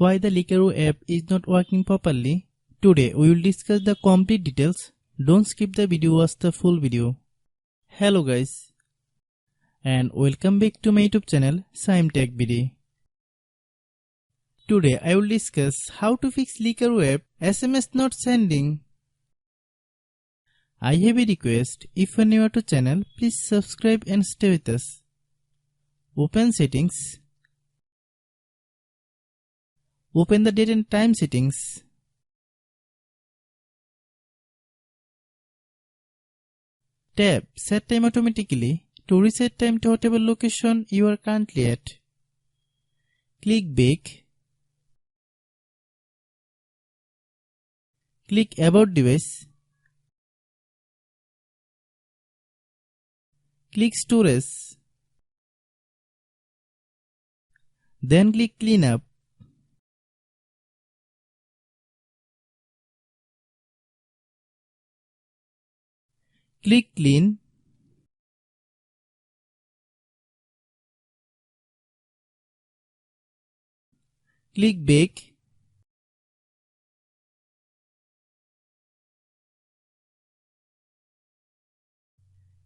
Why the Likerro app is not working properly? Today we will discuss the complete details. Don't skip the video, watch the full video. Hello guys, and welcome back to my YouTube channel Shaem Tech BD. Today I will discuss how to fix Likerro app SMS not sending. I have a request. If you are new to channel, please subscribe and stay with us. Open settings. Open the date and time settings. Tap Set Time automatically to reset time to whatever location you are currently at. Click Back. Click About Device. Click Storage. Then click Cleanup. Click Clean. Click Back.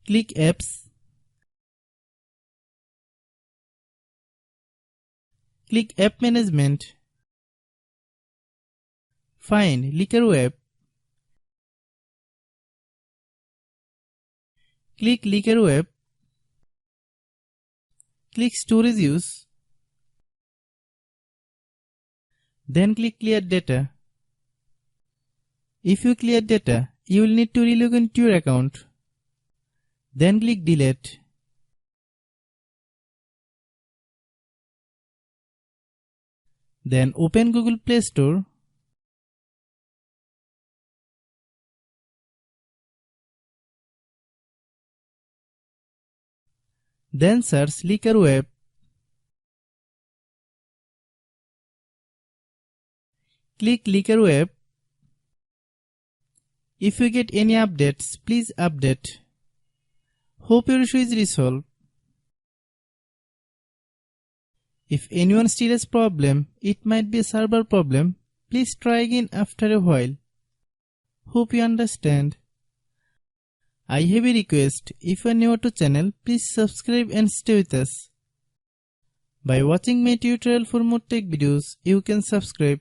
Click Apps. Click App Management. Find Likerro app. Click Likerro app. Click Storage Use. Then click Clear Data. If you clear data, you will need to relog into your account. Then click Delete. Then open Google Play Store. Then search Likerro app. Click Likerro app. If you get any updates, please update. Hope your issue is resolved. If anyone still has problem, it might be a server problem. Please try again after a while. Hope you understand. I have a request. If you are new to channel, please subscribe and stay with us. By watching my tutorial for more tech videos, you can subscribe.